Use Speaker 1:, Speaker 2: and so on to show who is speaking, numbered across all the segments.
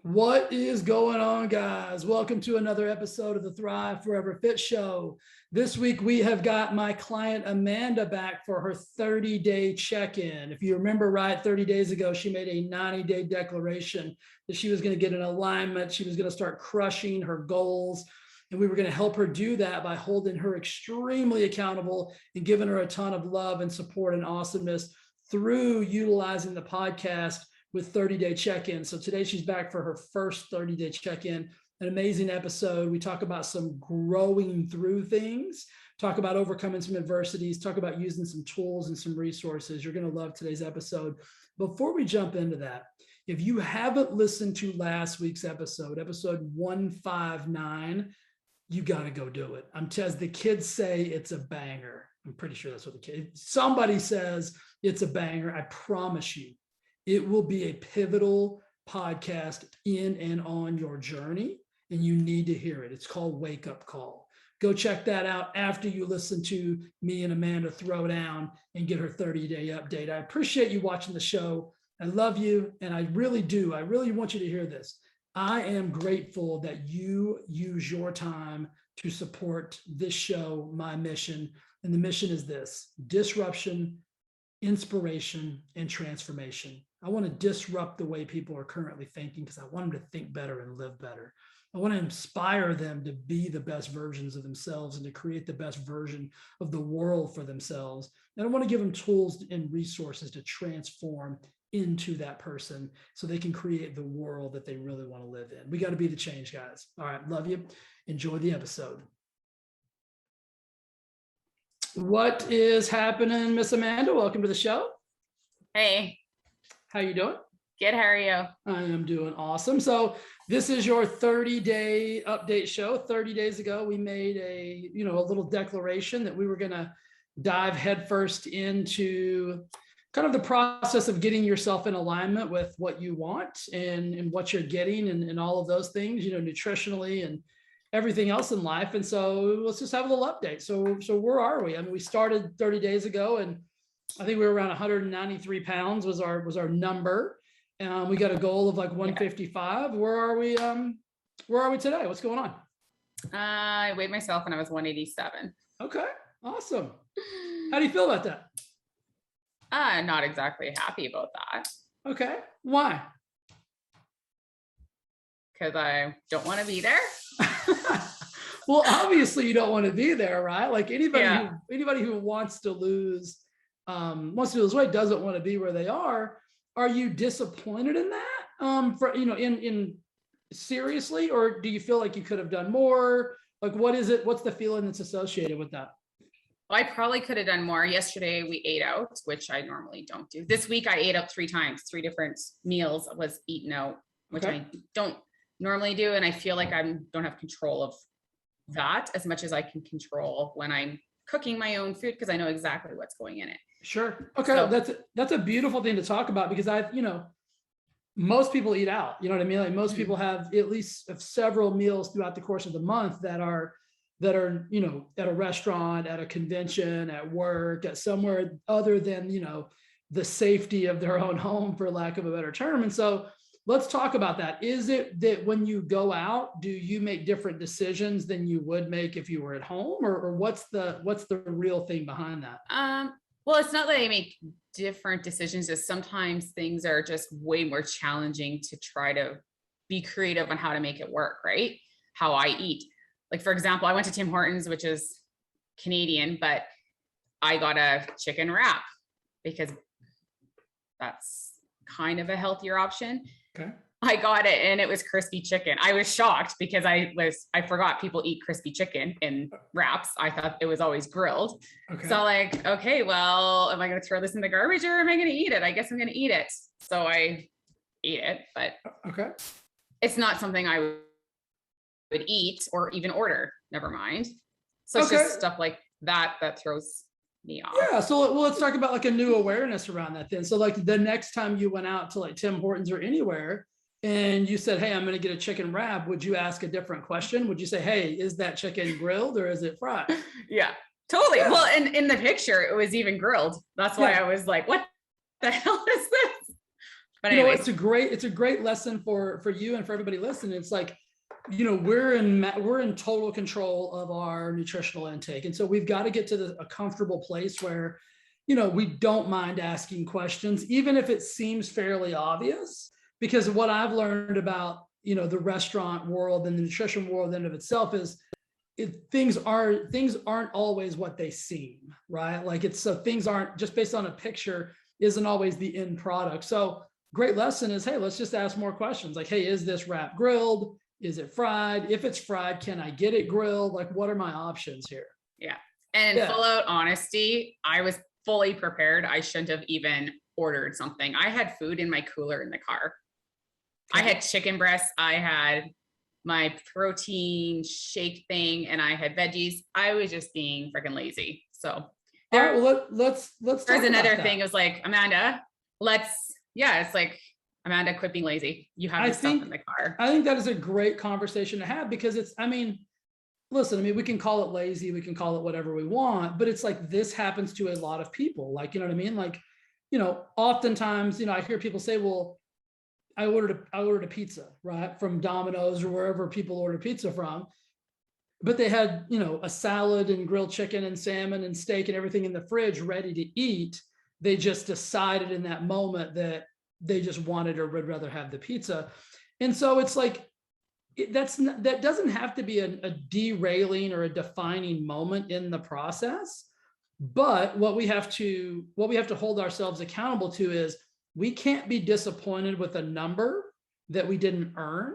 Speaker 1: What is going on, guys? Welcome to another episode of the Thrive Forever Fit Show. This week, we have got my client Amanda back for her 30-day check-in. If you remember right, 30 days ago, she made a 90-day declaration that she was going to get an alignment. She was going to start crushing her goals. And we were going to help her do that by holding her extremely accountable and giving her a ton of love and support and awesomeness through utilizing the podcast with 30-day check-in. So today she's back for her first 30-day check-in, an amazing episode. We talk about some growing through things, talk about overcoming some adversities, talk about using some tools and some resources. You're going to love today's episode. Before we jump into that, if you haven't listened to last week's episode 159, you got to go do it. As the kids say, it's a banger. I'm pretty sure that's what somebody says it's a banger. I promise you, it will be a pivotal podcast in and on your journey, and you need to hear it. It's called Wake Up Call. Go check that out after you listen to me and Amanda throw down and get her 30-day update. I appreciate you watching the show. I love you, and I really do. I really want you to hear this. I am grateful that you use your time to support this show, my mission. And the mission is this: disruption, inspiration, and transformation. I want to disrupt the way people are currently thinking because I want them to think better and live better. I want to inspire them to be the best versions of themselves and to create the best version of the world for themselves. And I want to give them tools and resources to transform into that person so they can create the world that they really want to live in. We got to be the change, guys. All right, love you. Enjoy the episode. What is happening, Miss Amanda? Welcome to the show.
Speaker 2: Hey.
Speaker 1: How you doing?
Speaker 2: Good. How are you?
Speaker 1: I am doing awesome. So this is your 30-day update show. 30 days ago, we made a little declaration that we were going to dive headfirst into kind of the process of getting yourself in alignment with what you want and what you're getting and all of those things, nutritionally and everything else in life. And so let's just have a little update. So where are we? I mean, we started 30 days ago, and I think we were around 193 pounds was our number. We got a goal of like 155. Where are we today? What's going on?
Speaker 2: I weighed myself and I was 187.
Speaker 1: Okay. Awesome. How do you feel about that?
Speaker 2: Not exactly happy about that.
Speaker 1: Okay. Why?
Speaker 2: Because I don't want to be there.
Speaker 1: Well, obviously you don't want to be there, right? Like anybody who wants to lose weight doesn't want to be where they are. Are you disappointed in that? In seriously, or do you feel like you could have done more? Like, what is it? What's the feeling that's associated with that?
Speaker 2: Well, I probably could have done more. Yesterday we ate out, which I normally don't do. This week I ate out 3 times, 3 different meals was eaten out, which I don't normally do. And I feel like I don't have control of that as much as I can control when I'm cooking my own food, because I know exactly what's going in it.
Speaker 1: Sure. Okay. So, that's a beautiful thing to talk about, because most people eat out, you know what I mean? Like most people have at least several meals throughout the course of the month that are, at a restaurant, at a convention, at work, at somewhere other than, the safety of their own home, for lack of a better term. And so let's talk about that. Is it that when you go out, do you make different decisions than you would make if you were at home, or what's the real thing behind that?
Speaker 2: Well, it's not that I make different decisions. Just sometimes things are just way more challenging to try to be creative on how to make it work, right? How I eat. Like, for example, I went to Tim Hortons, which is Canadian, but I got a chicken wrap because that's kind of a healthier option.
Speaker 1: Okay.
Speaker 2: I got it and it was crispy chicken. I was shocked because I forgot people eat crispy chicken in wraps. I thought it was always grilled. Okay. So like, okay, well, am I going to throw this in the garbage or am I going to eat it? I guess I'm going to eat it. So I ate it, but
Speaker 1: okay,
Speaker 2: it's not something I would eat or even order, never mind. So it's just stuff like that throws me off.
Speaker 1: Yeah. So let's talk about like a new awareness around that then. So like the next time you went out to like Tim Hortons or anywhere and you said, hey, I'm going to get a chicken wrap, would you ask a different question? Would you say, hey, is that chicken grilled or is it fried?
Speaker 2: Yeah, totally. Yeah. Well, in the picture, it was even grilled. That's why I was like, what the hell is this? But
Speaker 1: You know,
Speaker 2: anyways,
Speaker 1: it's a great lesson for you and for everybody listening. It's like, you know, we're in total control of our nutritional intake. And so we've got to get to a comfortable place where, you know, we don't mind asking questions, even if it seems fairly obvious, because what I've learned about, you know, the restaurant world and the nutrition world in of itself is things aren't always what they seem, right? Like so things aren't just based on a picture isn't always the end product. So great lesson is, hey, let's just ask more questions. Like, hey, is this wrap grilled? Is it fried? If it's fried, can I get it grilled? Like, what are my options here?
Speaker 2: yeah. And full out honesty, I was fully prepared. I shouldn't have even ordered something. I had food in my cooler in the car. Okay. I had chicken breasts. I had my protein shake thing, and I had veggies. I was just being freaking lazy. So
Speaker 1: there, all right, well, let's
Speaker 2: there's another thing. It was like, Amanda, it's like, Amanda, quit being lazy. You have this stuff in the car.
Speaker 1: I think that is a great conversation to have, because listen, we can call it lazy, we can call it whatever we want, but it's like, this happens to a lot of people. Like, you know what I mean? Like, you know, oftentimes, you know, I hear people say, well, I ordered a pizza, right, from Domino's or wherever people order pizza from, but they had, you know, a salad and grilled chicken and salmon and steak and everything in the fridge ready to eat. They just decided in that moment that they just wanted or would rather have the pizza. And so it's like, that doesn't have to be a derailing or a defining moment in the process. But what we have to hold ourselves accountable to is, we can't be disappointed with a number that we didn't earn.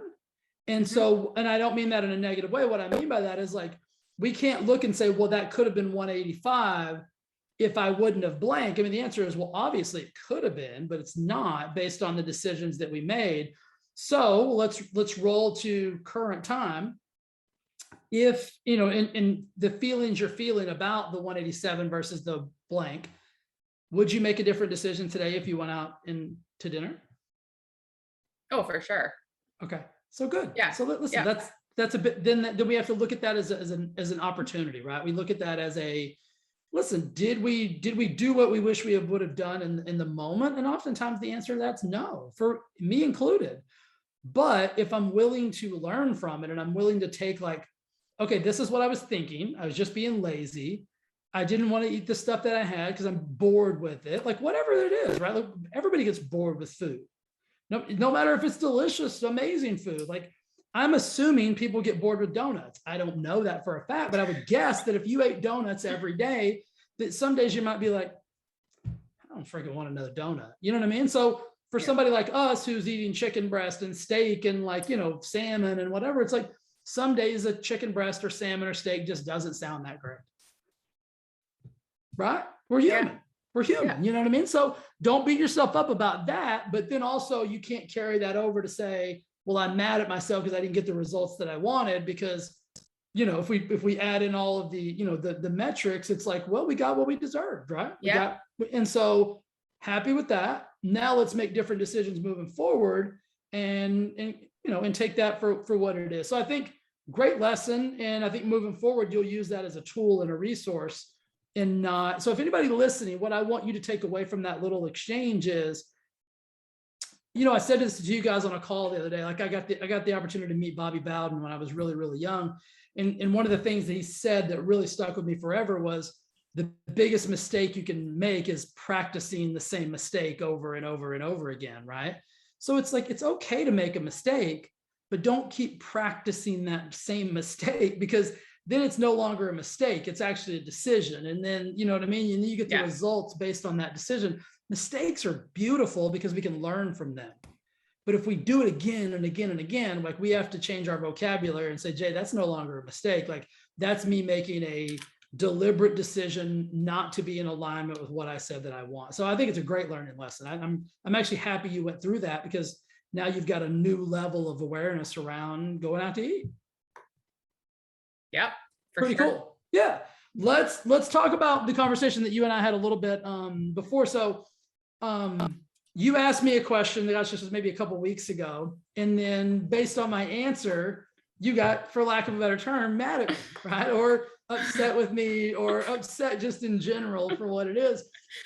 Speaker 1: And so, and I don't mean that in a negative way. What I mean by that is, like, we can't look and say, well, that could have been 185 if I wouldn't have blank. The answer is, well, obviously it could have been, but it's not, based on the decisions that we made. So let's roll to current time. If, you know, in the feelings you're feeling about the 187 versus the blank, would you make a different decision today if you went out to dinner?
Speaker 2: Oh, for sure.
Speaker 1: Okay, so good.
Speaker 2: Yeah.
Speaker 1: So listen, that's a bit. Then we have to look at that as an opportunity, right? We look at that as a, listen, did we do what we wish we would have done in the moment? And oftentimes the answer to that's no, for me included. But if I'm willing to learn from it, and I'm willing to take, like, okay, this is what I was thinking. I was just being lazy. I didn't want to eat the stuff that I had because I'm bored with it. Like, whatever it is, right? Like, everybody gets bored with food. No matter if it's delicious, amazing food. Like, I'm assuming people get bored with donuts. I don't know that for a fact, but I would guess that if you ate donuts every day, that some days you might be like, I don't freaking want another donut. You know what I mean? So for somebody like us who's eating chicken breast and steak and, like, you know, salmon and whatever, it's like, some days a chicken breast or salmon or steak just doesn't sound that great. Right? We're human. Yeah. We're human. Yeah. You know what I mean? So don't beat yourself up about that. But then also, you can't carry that over to say, well, I'm mad at myself because I didn't get the results that I wanted. Because, you know, if we add in all of the, you know, the metrics, it's like, well, we got what we deserved, right? And so, happy with that. Now let's make different decisions moving forward, and you know, and take that for what it is. So I think great lesson. And I think moving forward, you'll use that as a tool and a resource. And not, so if anybody listening, what I want you to take away from that little exchange is, you know, I said this to you guys on a call the other day. Like, I got the opportunity to meet Bobby Bowden when I was really, really young. And one of the things that he said that really stuck with me forever was, the biggest mistake you can make is practicing the same mistake over and over and over again, right? So it's like, it's okay to make a mistake, but don't keep practicing that same mistake, because then it's no longer a mistake. It's actually a decision. And then, you know what I mean? And then you get the results based on that decision. Mistakes are beautiful because we can learn from them. But if we do it again and again and again, like, we have to change our vocabulary and say, Jay, that's no longer a mistake. Like, that's me making a deliberate decision not to be in alignment with what I said that I want. So I think it's a great learning lesson. I'm actually happy you went through that, because now you've got a new level of awareness around going out to eat.
Speaker 2: Yeah.
Speaker 1: Pretty cool. Yeah. Let's talk about the conversation that you and I had a little bit before. So you asked me a question that was maybe a couple of weeks ago. And then based on my answer, you got, for lack of a better term, mad at me, right? Or upset with me or upset just in general for what it is.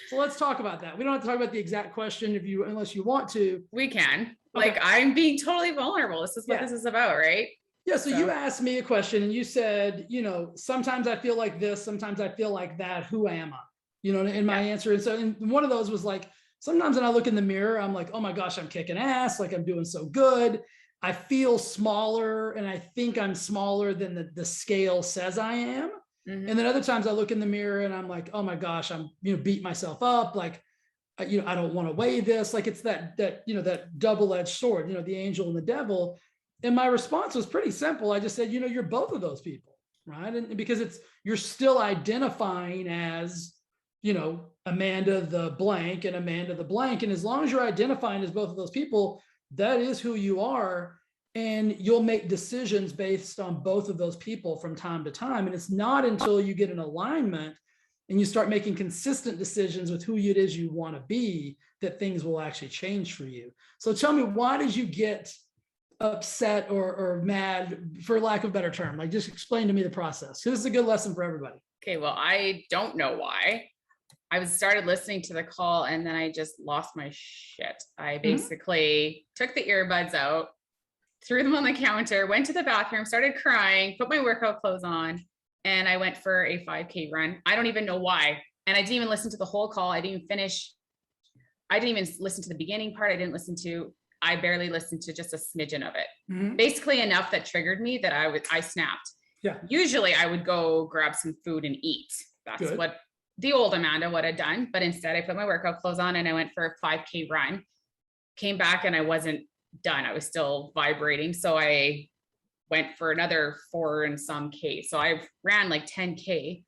Speaker 1: So let's talk about that. We don't have to talk about the exact question unless you want to.
Speaker 2: We can.
Speaker 1: Okay.
Speaker 2: Like, I'm being totally vulnerable. This is what this is about, right?
Speaker 1: Yeah. So you asked me a question and you said, sometimes I feel like this, sometimes I feel like that. Who am I? In my answer. And so one of those was like, sometimes when I look in the mirror, I'm like, oh my gosh, I'm kicking ass. Like I'm doing so good. I feel smaller and I think I'm smaller than the scale says I am. Mm-hmm. And then other times I look in the mirror and I'm like, oh my gosh, I'm, beat myself up. Like, I don't want to weigh this. Like it's that double-edged sword, the angel and the devil. And my response was pretty simple. I just said, you're both of those people, right? And because you're still identifying as, Amanda the blank and Amanda the blank. And as long as you're identifying as both of those people, that is who you are. And you'll make decisions based on both of those people from time to time. And it's not until you get an alignment and you start making consistent decisions with who it is you want to be that things will actually change for you. So tell me, why did you get upset or mad, for lack of a better term? Like, just explain to me the process. This is a good lesson for everybody.
Speaker 2: Okay, well, I don't know why. I started listening to the call and then I just lost my shit. I basically took the earbuds out, threw them on the counter, went to the bathroom, started crying, put my workout clothes on, and I went for a 5K run. I don't even know why. And I didn't even listen to the whole call. I didn't even listen to the beginning part. I barely listened to just a smidgen of it. Basically enough that triggered me that I snapped. Yeah. Usually I would go grab some food and eat. That's what the old Amanda would have done. But instead I put my workout clothes on and I went for a 5K run, came back and I wasn't done. I was still vibrating. So I went for another 4 and some K. So I ran like 10K.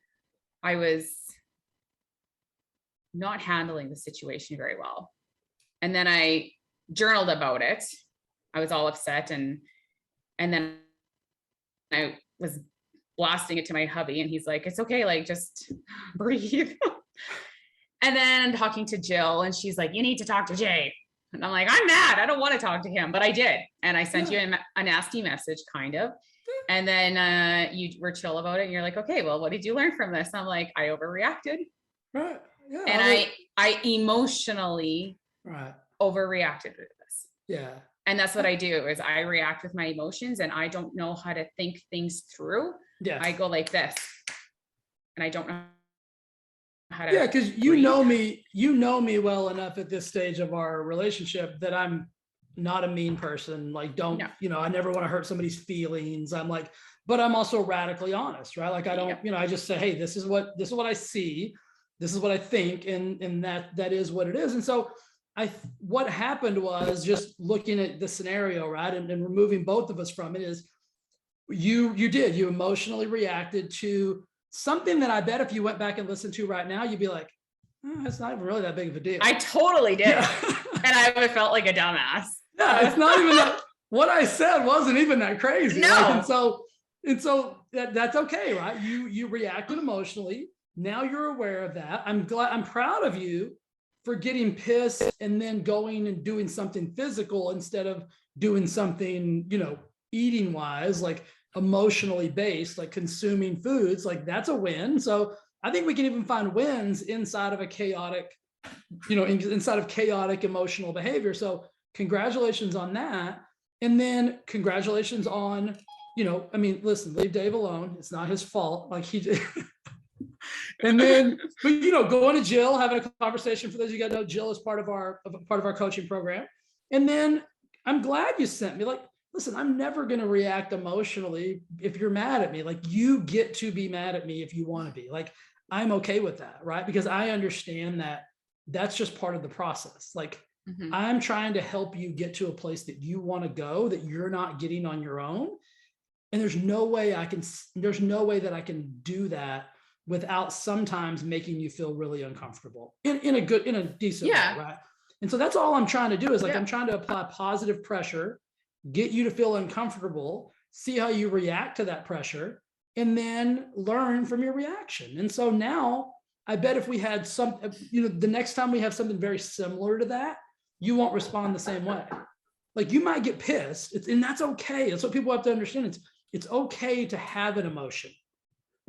Speaker 2: I was not handling the situation very well. And then I journaled about it. I was all upset. And then I was blasting it to my hubby and he's like, it's okay. Like, just breathe. And then I'm talking to Jill and she's like, you need to talk to Jay. And I'm like, I'm mad. I don't want to talk to him, but I did. And I sent you a nasty message, kind of. And then you were chill about it. And you're like, okay, well, what did you learn from this? I'm like, I overreacted.
Speaker 1: Right. Yeah.
Speaker 2: And I emotionally overreacted to this.
Speaker 1: Yeah.
Speaker 2: And that's what I do is I react with my emotions and I don't know how to think things through. Yeah. I go like this and I don't know how to.
Speaker 1: Yeah. Cause you know me well enough at this stage of our relationship that I'm not a mean person. Like, I never want to hurt somebody's feelings. I'm like, but I'm also radically honest, right? Like I don't, I just say, hey, this is what I see. This is what I think. And that is what it is. And so what happened was, just looking at the scenario, right, and removing both of us from it, is you emotionally reacted to something that I bet if you went back and listened to right now, you'd be like, oh, it's not even really that big of a deal.
Speaker 2: I totally did. Yeah. And I would have felt like a dumbass.
Speaker 1: Yeah, it's not even that. What I said wasn't even that crazy.
Speaker 2: No.
Speaker 1: Right? And so that's okay, right? You reacted emotionally. Now you're aware of that. I'm proud of you for getting pissed and then going and doing something physical instead of doing something, eating wise, like emotionally based, like consuming foods. Like, that's a win. So I think we can even find wins inside of a chaotic, inside of chaotic emotional behavior. So congratulations on that. And then congratulations on, listen, leave Dave alone. It's not his fault. Like, he did. And then, but going to Jill, having a conversation. For those of you guys know, Jill is part of our coaching program. And then I'm glad you sent me, like, listen, I'm never going to react emotionally if you're mad at me. Like, you get to be mad at me if you want to be. Like, I'm okay with that, right? Because I understand that that's just part of the process. Like, I'm trying to help you get to a place that you want to go, that you're not getting on your own. And there's no way that I can do that without sometimes making you feel really uncomfortable in a decent way, right? And so that's all I'm trying to do, is like, I'm trying to apply positive pressure, get you to feel uncomfortable, see how you react to that pressure, and then learn from your reaction. And so now I bet if we had the next time we have something very similar to that, you won't respond the same way. Like, you might get pissed, and that's okay. That's what people have to understand. It's okay to have an emotion,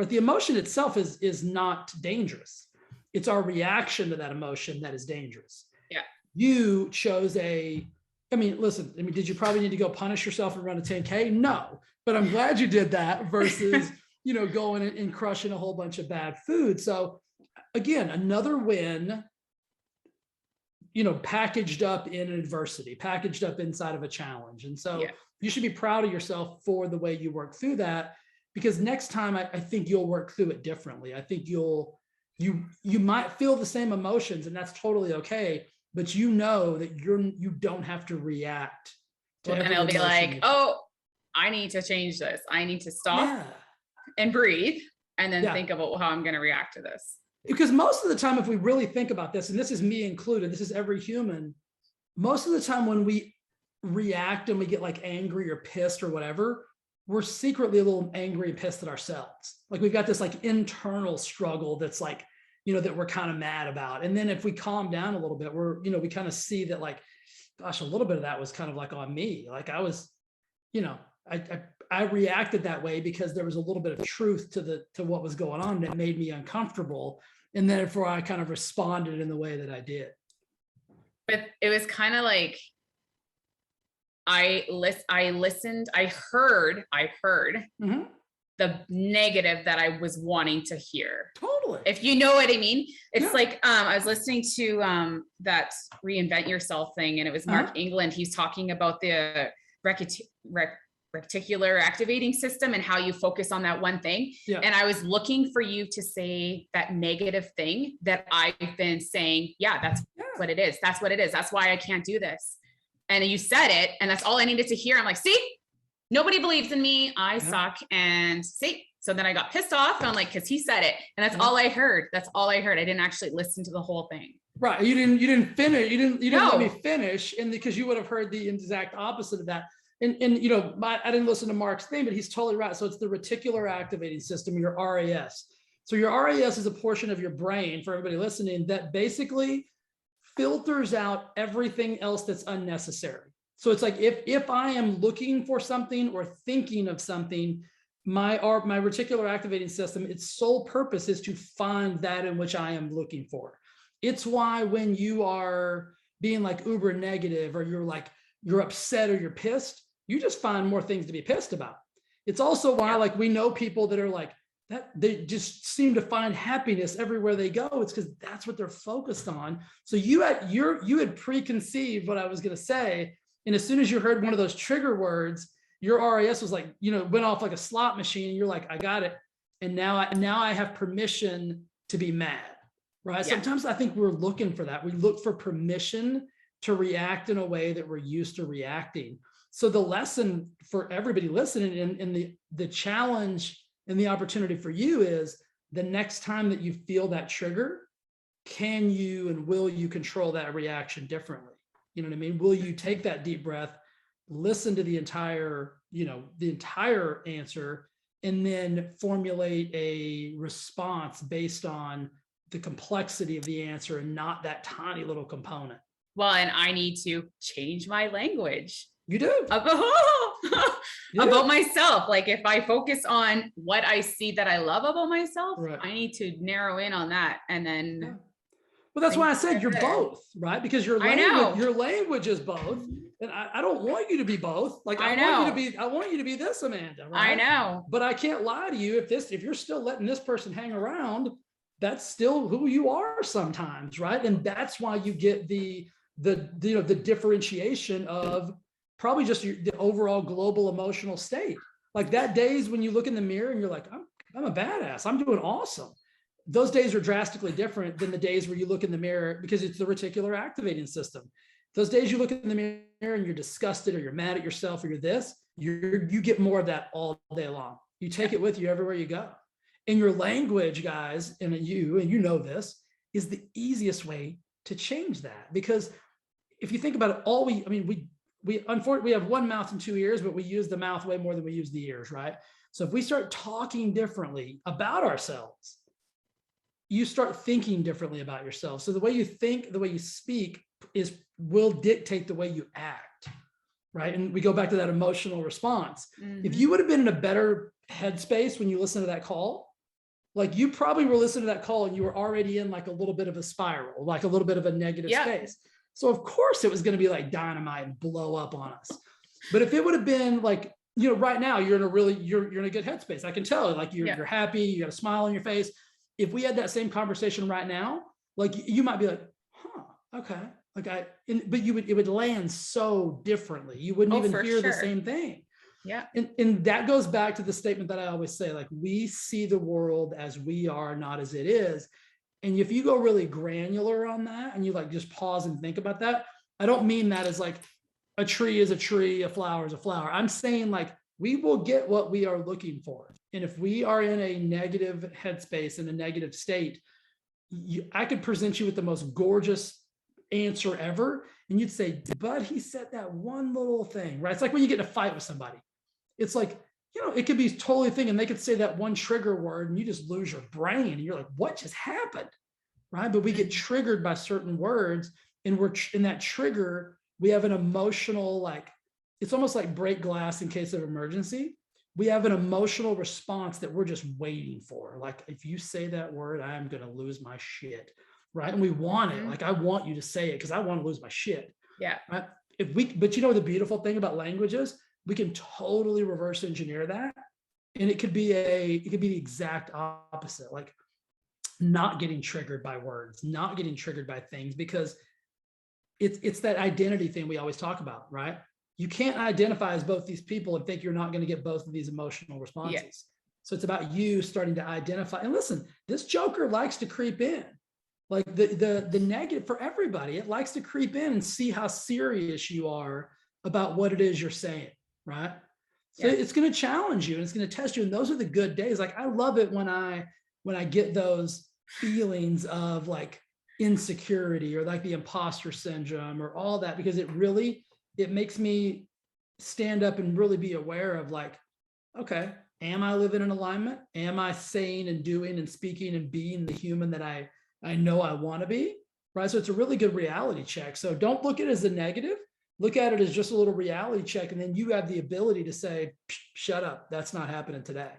Speaker 1: but the emotion itself is not dangerous. It's our reaction to that emotion that is dangerous.
Speaker 2: Yeah.
Speaker 1: You chose listen, did you probably need to go punish yourself and run a 10K? No, but I'm glad you did that versus, going and crushing a whole bunch of bad food. So again, another win, packaged up in adversity, packaged up inside of a challenge. And so you should be proud of yourself for the way you work through that, because next time I think you'll work through it differently. I think you might feel the same emotions, and that's totally okay, but that you don't have to react to
Speaker 2: and it'll be like, oh, I need to change this. I need to stop and breathe and then think about how I'm going to react to this.
Speaker 1: Because most of the time, if we really think about this, and this is me included, this is every human, most of the time when we react and we get like angry or pissed or whatever, we're secretly a little angry and pissed at ourselves. Like we've got this like internal struggle that's like, that we're kind of mad about. And then if we calm down a little bit, we kind of see that like, gosh, a little bit of that was kind of like on me. Like I was, I reacted that way because there was a little bit of truth to what was going on that made me uncomfortable. And therefore I kind of responded in the way that I did.
Speaker 2: But it was kind of like, I listened, I heard
Speaker 1: mm-hmm.
Speaker 2: the negative that I was wanting to hear.
Speaker 1: Totally.
Speaker 2: If you know what I mean. It's like, I was listening to that Reinvent Yourself thing, and it was Mark England. He's talking about the reticular activating system and how you focus on that one thing. Yeah. And I was looking for you to say that negative thing that I've been saying. Yeah, that's what it is. That's what it is. That's why I can't do this. And you said it, and that's all I needed to hear. I'm like, see, nobody believes in me. I suck. And see, so then I got pissed off. And I'm like, cause he said it. And that's all I heard. That's all I heard. I didn't actually listen to the whole thing.
Speaker 1: Right. You didn't finish. You didn't let me finish. And because you would have heard the exact opposite of that. And I didn't listen to Mark's thing, but he's totally right. So it's the reticular activating system, your RAS. So your RAS is a portion of your brain, for everybody listening, that basically filters out everything else that's unnecessary. So it's like, if I am looking for something or thinking of something, my reticular activating system, its sole purpose is to find that in which I am looking for. It's why when you are being like uber negative, or you're upset or you're pissed, you just find more things to be pissed about. It's also why like we know people that are like that, they just seem to find happiness everywhere they go. It's because that's what they're focused on. So you had preconceived what I was going to say. And as soon as you heard one of those trigger words, your RAS was like, went off like a slot machine. And you're like, I got it. And now I have permission to be mad, right? Yeah. Sometimes I think we're looking for that. We look for permission to react in a way that we're used to reacting. So the lesson for everybody listening, and the challenge and the opportunity for you is, the next time that you feel that trigger, can you and will you control that reaction differently? You know what I mean? Will you take that deep breath, listen to the entire answer, and then formulate a response based on the complexity of the answer and not that tiny little component?
Speaker 2: Well, and I need to change my language.
Speaker 1: You do.
Speaker 2: About myself. Like if I focus on what I see that I love about myself, I need to narrow in on that. And then
Speaker 1: well, that's why I said you're both, right? Because your language is both. And I don't want you to be both. Like I want you to be this, Amanda. Right?
Speaker 2: I know.
Speaker 1: But I can't lie to you. If you're still letting this person hang around, that's still who you are sometimes, right? And that's why you get the differentiation of probably just the overall global emotional state. Like that days when you look in the mirror and you're like, I'm a badass, I'm doing awesome. Those days are drastically different than the days where you look in the mirror, because it's the reticular activating system. Those days you look in the mirror and you're disgusted, or you're mad at yourself, or you get more of that all day long. You take it with you everywhere you go. And your language, guys, and you know this, is the easiest way to change that. Because if you think about it, we unfortunately have one mouth and two ears, but we use the mouth way more than we use the ears, right? So if we start talking differently about ourselves, you start thinking differently about yourself. So the way you think, the way you speak will dictate the way you act, right? And we go back to that emotional response. Mm-hmm. If you would have been in a better headspace when you listen to that call, like you probably were listening to that call and you were already in like a little bit of a spiral, like a little bit of a negative
Speaker 2: Yeah.
Speaker 1: space. So of course it was going to be like dynamite and blow up on us. But if it would have been like, right now you're in a really, you're in a good headspace. I can tell, like you're happy, you got a smile on your face. If we had that same conversation right now, like you might be like, huh, okay. Like but it would land so differently. You wouldn't even hear the same thing.
Speaker 2: Yeah.
Speaker 1: And that goes back to the statement that I always say, like, we see the world as we are, not as it is. And if you go really granular on that and you like just pause and think about that, I don't mean that as like a tree is a tree, a flower is a flower. I'm saying like we will get what we are looking for. And if we are in a negative headspace, in a negative state, I could present you with the most gorgeous answer ever. And you'd say, but he said that one little thing, right? It's like when you get in a fight with somebody. It's like, it could be totally a thing and they could say that one trigger word and you just lose your brain. And you're like, what just happened? Right. But we get triggered by certain words and we're in that trigger. We have an emotional, like, it's almost like break glass in case of emergency. We have an emotional response that we're just waiting for. Like, if you say that word, I'm going to lose my shit. Right. And we want it. Like, I want you to say it because I want to lose my shit.
Speaker 2: Yeah.
Speaker 1: Right. But the beautiful thing about language is we can totally reverse engineer that. And it could be the exact opposite, like not getting triggered by words, not getting triggered by things, because it's that identity thing we always talk about, right? You can't identify as both these people and think you're not going to get both of these emotional responses. Yeah. So it's about you starting to identify. And listen, this joker likes to creep in. Like the negative for everybody, it likes to creep in and see how serious you are about what it is you're saying. Right. So it's going to challenge you and it's going to test you. And those are the good days. Like, I love it when I get those feelings of like insecurity or like the imposter syndrome or all that, because it makes me stand up and really be aware of like, okay, am I living in alignment? Am I saying and doing and speaking and being the human that I know I want to be? Right. So it's a really good reality check. So don't look at it as a negative. Look at it as just a little reality check. And then you have the ability to say, shut up. That's not happening today.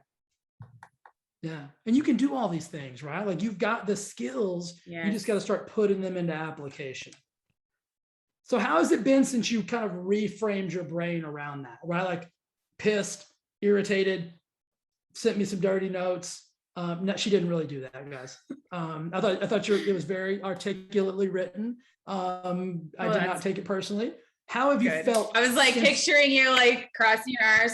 Speaker 1: Yeah. And you can do all these things, right? Like, you've got the skills. Yes. You just got to start putting them into application. So how has it been since you kind of reframed your brain around that, right? Like, pissed, irritated, sent me some dirty notes. No, she didn't really do that, guys. I thought it was very articulately written. I did not take it personally. How have you felt?
Speaker 2: I was like picturing you like crossing your arms.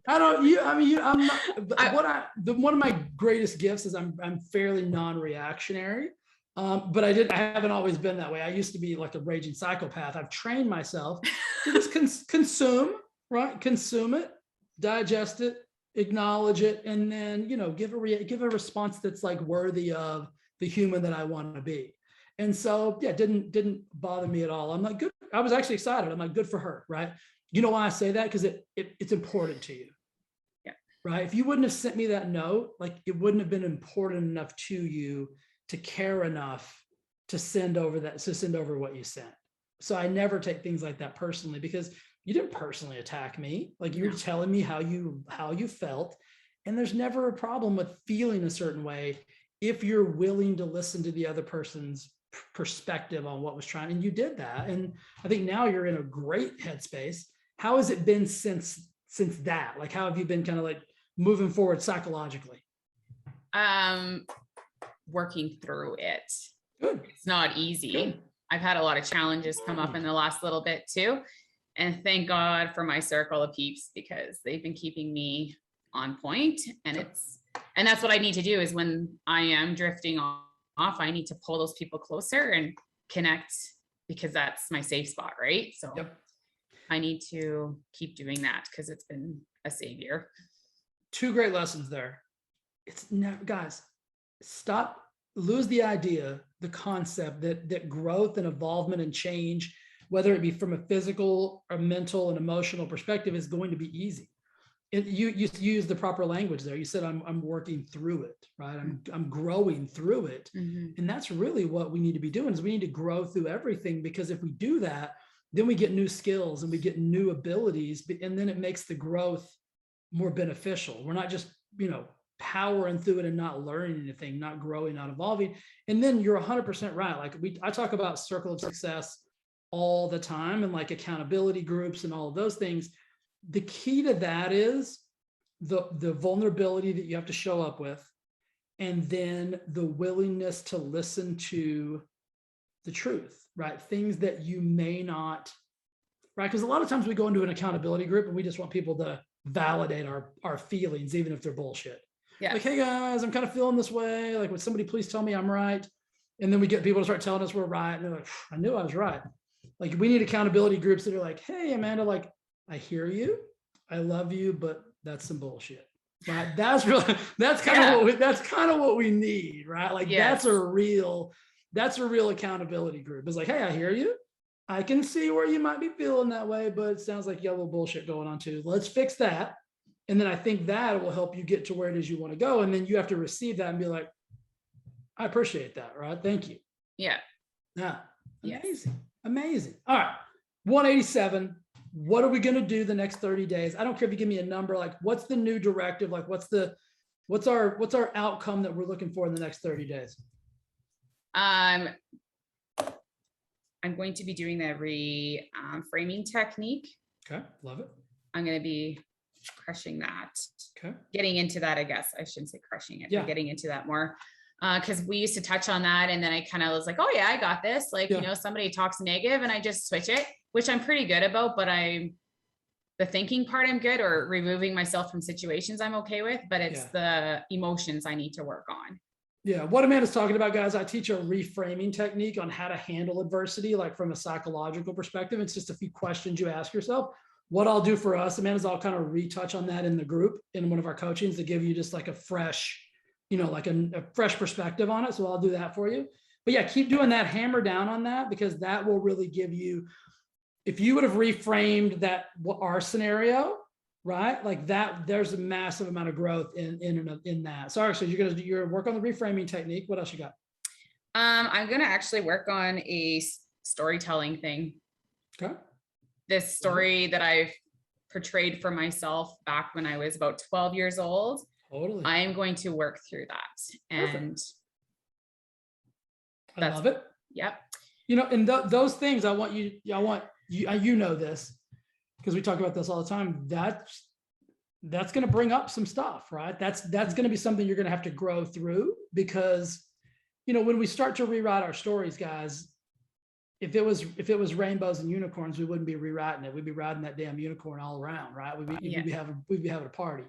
Speaker 1: I'm not, one of my greatest gifts is I'm fairly non-reactionary. But I haven't always been that way. I used to be like a raging psychopath. I've trained myself to just consume, right? Consume it, digest it, acknowledge it, and then, give a response that's like worthy of the human that I want to be. And so, yeah, didn't bother me at all. I'm like, good. I was actually excited. I'm like, good for her, right? You know why I say that? Because it's important to you.
Speaker 2: Yeah.
Speaker 1: Right. If you wouldn't have sent me that note, like, it wouldn't have been important enough to you to care enough to send over what you sent. So I never take things like that personally, because you didn't personally attack me. Like, you're telling me how you felt. And there's never a problem with feeling a certain way if you're willing to listen to the other person's perspective on what was trying. And you did that. And I think now you're in a great headspace. How has it been since that? Like, how have you been kind of like moving forward psychologically?
Speaker 2: Working through it.
Speaker 1: Good.
Speaker 2: It's not easy. Good. I've had a lot of challenges come up in the last little bit too. And thank God for my circle of peeps, because they've been keeping me on point. And that's what I need to do, is when I am drifting off, I need to pull those people closer and connect, because that's my safe spot, right? So I need to keep doing that, because it's been a savior.
Speaker 1: Two great lessons there. It's never, guys, lose the idea, the concept that growth and evolvement and change, whether it be from a physical or mental and emotional perspective, is going to be easy. You use the proper language there. You said, I'm working through it, right? I'm growing through it. Mm-hmm. And that's really what we need to be doing, is we need to grow through everything, because if we do that, then we get new skills and we get new abilities, and then it makes the growth more beneficial. We're not just, powering through it and not learning anything, not growing, not evolving. And then you're 100% right. Like I talk about circle of success all the time, and like accountability groups and all of those things. The key to that is the vulnerability that you have to show up with, and then the willingness to listen to the truth, right? Things that you may not, right? Because a lot of times we go into an accountability group and we just want people to validate our feelings, even if they're bullshit. Yeah. Like, hey guys, I'm kind of feeling this way. Like, would somebody please tell me I'm right? And then we get people to start telling us we're right. And they're like, I knew I was right. Like, we need accountability groups that are like, hey, Amanda, like, I hear you. I love you, but that's some bullshit. Right? That's really, that's kind of what we need, right? Like, that's a real accountability group. It's like, hey, I hear you. I can see where you might be feeling that way, but it sounds like you have a little bullshit going on too. Let's fix that. And then I think that will help you get to where it is you want to go. And then you have to receive that and be like, I appreciate that, right? Thank you.
Speaker 2: Yeah.
Speaker 1: Yeah. Amazing. Amazing. All right. 187. What are we going to do the next 30 days? I don't care if you give me a number, like what's the new directive? Like what's our outcome that we're looking for in the next 30 days?
Speaker 2: I'm going to be doing the reframing technique.
Speaker 1: Okay. Love it.
Speaker 2: I'm going to be crushing that.
Speaker 1: Okay.
Speaker 2: Getting into that, I guess I shouldn't say crushing it, but getting into that more. Because we used to touch on that. And then I kind of was like, oh yeah, I got this. Like, you know, somebody talks negative and I just switch it, which I'm pretty good about, but the thinking part I'm good, or removing myself from situations I'm okay with, but it's the emotions I need to work on.
Speaker 1: Yeah. What Amanda's talking about, guys, I teach a reframing technique on how to handle adversity, like from a psychological perspective. It's just a few questions you ask yourself. What I'll do for us, Amanda's, I'll kind of retouch on that in the group in one of our coachings to give you just like a fresh, you know, like a fresh perspective on it. So I'll do that for you. But yeah, keep doing that, hammer down on that, because that will really give you, if you would have reframed that, our scenario, right? Like that, there's a massive amount of growth in that. Sorry, so you're gonna work on the reframing technique. What else you got?
Speaker 2: I'm gonna actually work on a storytelling thing. Okay. This story that I've portrayed for myself back when I was about 12 years old. Totally. I am going to work through that. And
Speaker 1: I love it.
Speaker 2: Yep.
Speaker 1: You know, and those things I want you, you know this, because we talk about this all the time. That's going to bring up some stuff, right? That's going to be something you're going to have to grow through, because, you know, when we start to rewrite our stories, guys, if it was rainbows and unicorns, we wouldn't be rewriting it. We'd be riding that damn unicorn all around, right? We'd be having a party.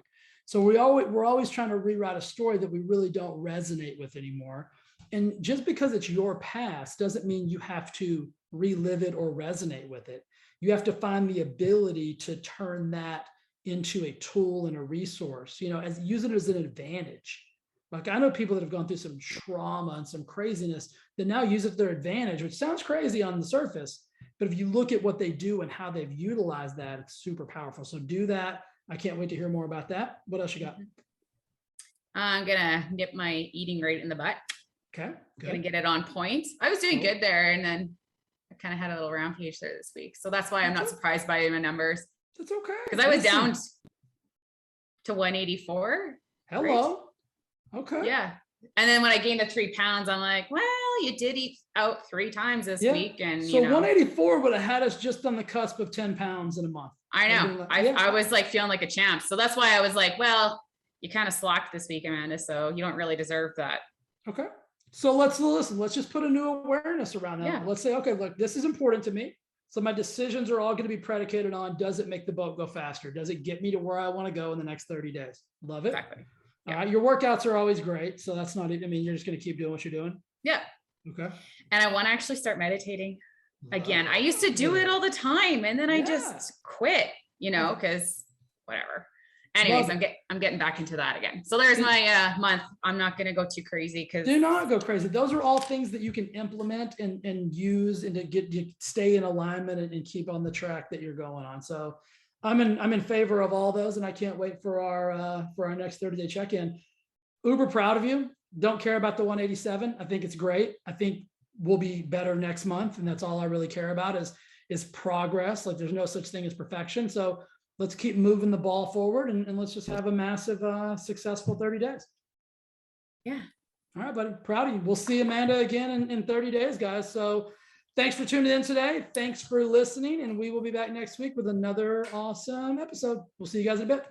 Speaker 1: So we're always trying to rewrite a story that we really don't resonate with anymore. And just because it's your past doesn't mean you have to relive it or resonate with it. You have to find the ability to turn that into a tool and a resource, you know, use it as an advantage. Like, I know people that have gone through some trauma and some craziness that now use it to their advantage, which sounds crazy on the surface, but if you look at what they do and how they've utilized that, it's super powerful. So do that. I can't wait to hear more about that. What else you got?
Speaker 2: I'm gonna nip my eating rate in the butt.
Speaker 1: Okay. Good.
Speaker 2: Gonna get it on point. I was doing good there, and then I kind of had a little rampage there this week. So that's why I'm not surprised by my numbers.
Speaker 1: That's okay.
Speaker 2: Because I was down to 184.
Speaker 1: Hello. Right? Okay.
Speaker 2: Yeah. And then when I gained the 3 pounds, I'm like, well, you did eat out 3 times this week. And
Speaker 1: so 184 would have had us just on the cusp of 10 pounds in a month.
Speaker 2: I know. I was like feeling like a champ. So that's why I was like, well, you kind of slacked this week, Amanda. So you don't really deserve that.
Speaker 1: Okay. So let's just put a new awareness around that. Yeah. Let's say, okay, look, this is important to me. So my decisions are all going to be predicated on, does it make the boat go faster? Does it get me to where I want to go in the next 30 days? Love it. Exactly. All right. Your workouts are always great. So that's not, I mean, you're just going to keep doing what you're doing.
Speaker 2: Yeah.
Speaker 1: Okay.
Speaker 2: And I want to actually start meditating again. I used to do it all the time, and then I just quit, because whatever. Anyways, I'm getting back into that again. So there's my month. I'm not going to go too crazy, because
Speaker 1: do not go crazy. Those are all things that you can implement and use, and to stay in alignment and keep on the track that you're going on. So I'm in favor of all those, and I can't wait for our next 30-day check-in. Uber proud of you. Don't care about the 187. I think it's great. I think we'll be better next month, and that's all I really care about is progress. Like, there's no such thing as perfection. So let's keep moving the ball forward, and let's just have a massive, successful 30 days.
Speaker 2: Yeah.
Speaker 1: All right, buddy. Proud of you. We'll see Amanda again in 30 days, guys. So thanks for tuning in today. Thanks for listening. And we will be back next week with another awesome episode. We'll see you guys in a bit.